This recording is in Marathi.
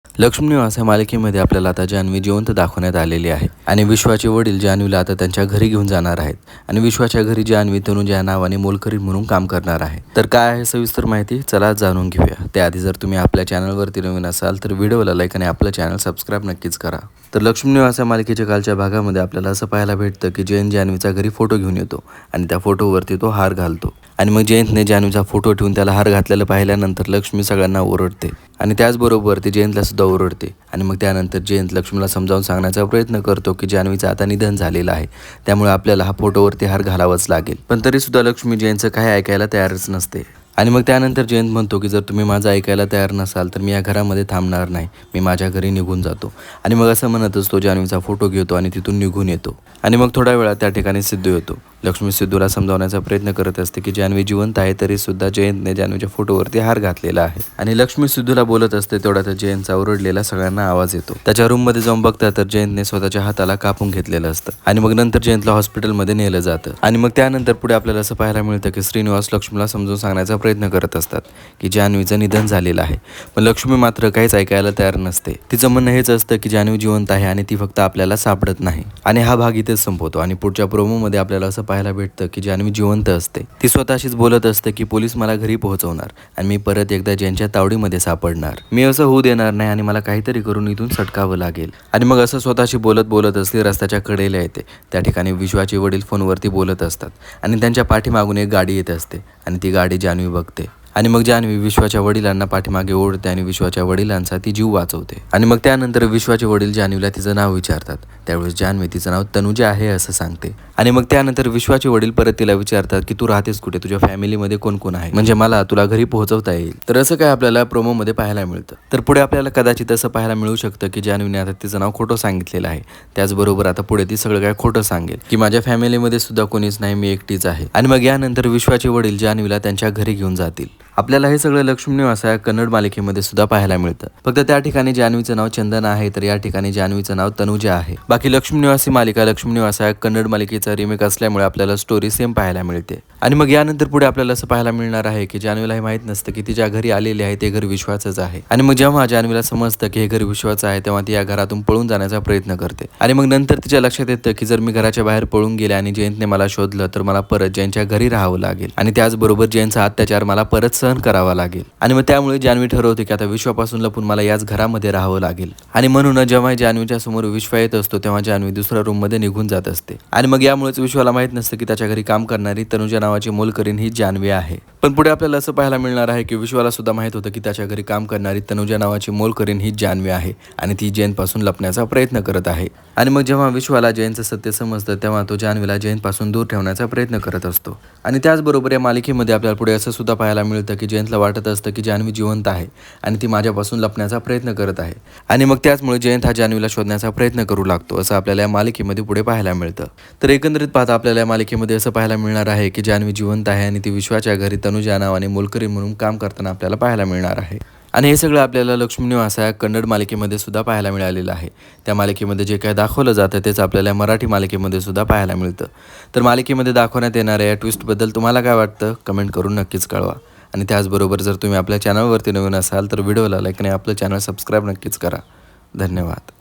लक्ष्मी निवास या मालिकेमध्ये आपल्याला आता जान्हवी जिवंत दाखवण्यात आलेली आहे आणि विश्वाचे वडील जान्हवीला आता त्यांच्या घरी घेऊन जाणार आहेत आणि विश्वाच्या घरी जान्हवी तनुजा या नावाने मोलकरीण म्हणून काम करणार आहे। तर काय आहे सविस्तर माहिती चला जाणून घेऊया। त्याआधी जर तुम्ही आपल्या चॅनलवरती नवीन असाल तर व्हिडिओला लाईक आणि आपलं चॅनल सबस्क्राईब नक्कीच करा। तर लक्ष्मी निवास या मालिकेच्या कालच्या भागामध्ये आपल्याला असं पाहायला भेटतं की जयंत जान्हवीचा घरी फोटो घेऊन येतो आणि त्या फोटोवरती तो हार घालतो आणि मग जयंतने जान्हवीचा फोटो ठेवून त्याला हार घातलेला पाहिल्यानंतर लक्ष्मी सगळ्यांना ओरडते आणि त्याचबरोबर ते जयंतला सुद्धा ओरडते आणि मग त्यानंतर जयंत लक्ष्मीला समजावून सांगण्याचा प्रयत्न करतो की जान्हवीचं आता निधन झालेलं आहे, त्यामुळे आपल्याला हा फोटोवरती हार घालावाच लागेल। पण तरी सुद्धा लक्ष्मी जयंतचं काही ऐकायला तयारच नसते आणि मग त्यानंतर जयंत म्हणतो की जर तुम्ही माझं ऐकायला तयार नसाल तर मी या घरामध्ये थांबणार नाही, मी माझ्या घरी निघून जातो। आणि मग असं म्हणतच तो जान्हवीचा फोटो घेतो आणि तिथून निघून येतो आणि मग थोड्या वेळात त्या ठिकाणी सिद्धू येतो। लक्ष्मी सिद्धूला समजावण्याचा प्रयत्न करत असते की जान्हवी जिवंत आहे तरी सुद्धा जयंतने जान्हवीच्या फोटोवरती हार घातलेला आहे आणि लक्ष्मी सिद्धूला बोलत असते तेवढ्यात जयंतचा ओरडलेला सगळ्यांना आवाज येतो। त्याच्या रूममध्ये जाऊन बघतात तर जयंतने स्वतःच्या हाताला कापून घेतलेलं असतं आणि मग नंतर जयंतला हॉस्पिटलमध्ये नेलं जातं आणि मग त्यानंतर पुढे आपल्याला असं पाहायला मिळतं की श्रीनिवास लक्ष्मीला समजून सांगण्याचा प्रयत्न करत असतात की जान्हवीचं निधन झालेलं आहे, पण लक्ष्मी मात्र काहीच ऐकायला तयार नसते। तिचं म्हणणं हेच असतं की जान्हवी जिवंत आहे आणि ती फक्त आपल्याला सापडत नाही आणि हा भाग इथेच संपवतो आणि पुढच्या प्रोमोमध्ये आपल्याला असं पाहायला भेटतं की जान्हवी जिवंत असते। ती स्वतःशीच बोलत असते की पोलीस मला घरी पोहोचवणार आणि मी परत एकदा जयंतच्या तावडीमध्ये सापडणार, मी असं होऊ देणार नाही आणि मला काहीतरी करून इथून सटकावं लागेल। आणि मग असं स्वतःशी बोलत बोलत असली रस्त्याच्या कडेला येते, त्या ठिकाणी विश्वाचे वडील फोनवरती बोलत असतात आणि त्यांच्या पाठीमागून एक गाडी येत असते आणि ती गाडी जान्हवी बघते आणि मग जान्हवी विश्वाच्या वडिलांना पाठीमागे ओढते आणि विश्वाच्या वडिलांचा ती जीव वाचवते आणि मग त्यानंतर विश्वाचे वडील जान्हवीला तिचं नाव विचारतात, त्यावेळेस जान्हवी तिचं नाव तनुजा आहे असं सांगते आणि मग त्यानंतर विश्वाचे वडील परत तिला विचारतात की तू राहतेस कुठे, तुझ्या फॅमिलीमध्ये कोण कोण आहे, म्हणजे मला तुला घरी पोहोचवता येईल। तर असं काय आपल्याला प्रोमोमध्ये पाहायला मिळतं। तर पुढे आपल्याला कदाचित असं पाहायला मिळू शकतं की जान्हवीने आता तिचं नाव खोटं सांगितलेलं आहे, त्याचबरोबर आता पुढे ती सगळं काय खोटं सांगेल की माझ्या फॅमिलीमध्ये सुद्धा कोणीच नाही, मी एकटीच आहे आणि मग यानंतर विश्वाचे वडील जान्हवीला त्यांच्या घरी घेऊन जातील। आपल्याला हे सगळं लक्ष्मी निवास या कन्नड मालिकेमध्ये सुद्धा पाहायला मिळतं, फक्त त्या ठिकाणी जान्हवीचं नाव चंदना आहे तर या ठिकाणी जान्हवीचं नाव तनुजा आहे। बाकी लक्ष्मी निवास ही मालिका लक्ष्मी निवास या कन्नड मालिकेचा रिमेक असल्यामुळे आपल्याला स्टोरी सेम पाहायला मिळते आणि मग यानंतर पुढे आपल्याला असं पाहायला मिळणार आहे की जान्हवीला हे माहित नसतं की तिच्या घरी आलेले आहे ते घर विश्वाचंच आहे आणि मग जेव्हा जान्हवीला समजतं की हे घर विश्वाचं आहे तेव्हा ती या घरातून पळून जाण्याचा प्रयत्न करते आणि मग नंतर तिच्या लक्षात येतं की जर मी घराच्या बाहेर पळून गेले आणि जयंतने मला शोधलं तर मला परत जयंतच्या घरी राहावं लागेल आणि त्याचबरोबर जयंतचा अत्याचार मला परत सहन करावा लागेल आणि मग त्यामुळे जान्हवी ठरवते की आता विश्वापासून लपून मला याच घरामध्ये राहावं लागेल आणि म्हणून जेव्हा जान्हवीच्या समोर विश्व येत असतो तेव्हा जान्हवी दुसऱ्या रूम मध्ये निघून जात असते आणि मग यामुळेच विश्वाला माहित नसतं की त्याच्या घरी काम करणारी तनुजा नावाची मोलकरीण ही जान्हवी आहे। पण पुढे आपल्याला असं पाहायला मिळणार आहे की विश्वाला सुद्धा माहित होतं की त्याच्या घरी काम करणारी तनुजा नावाची मोलकरीण ही जान्हवी आहे आणि ती जयंतपासून लपण्याचा प्रयत्न करत आहे आणि मग जेव्हा विश्वाला जयंतचं सत्य समजतं तेव्हा तो जान्हवीला जयंतपासून दूर ठेवण्याचा प्रयत्न करत असतो आणि त्याचबरोबर या मालिकेमध्ये आपल्याला पुढे असं सुद्धा पाहायला मिळतं की जयंतला वाटत असतं की जान्हवी जिवंत आहे आणि ती माझ्यापासून लपण्याचा प्रयत्न करत आहे आणि मग त्याचमुळे जयंत हा जान्हवीला शोधण्याचा प्रयत्न करू लागतो असं आपल्याला या मालिकेमध्ये पुढे पाहायला मिळतं। तर एकंदरीत पाहता आपल्याला या मालिकेमध्ये असं पाहायला मिळणार आहे की जान्हवी जिवंत आहे आणि ती विश्वाच्या घरी तनुजा नावाने मोलकरीण म्हणून काम करताना आपल्याला पाहायला मिळणार आहे आणि हे सगळं आपल्याला लक्ष्मी निवास या कन्नड मालिकेमध्ये सुद्धा पाहायला मिळालेलं आहे। त्या मालिकेमध्ये जे काय दाखवलं जातं तेच आपल्याला मराठी मालिकेमध्ये सुद्धा पाहायला मिळतं। तर मालिकेमध्ये दाखवण्यात येणाऱ्या या ट्विस्टबद्दल तुम्हाला काय वाटतं कमेंट करून नक्कीच कळवा आणि त्याचबरोबर जर तुम्ही आपल्या चॅनलवरती नवीन असाल तर व्हिडिओला लाईक आणि आपलं चॅनल सबस्क्राईब नक्कीच करा। धन्यवाद।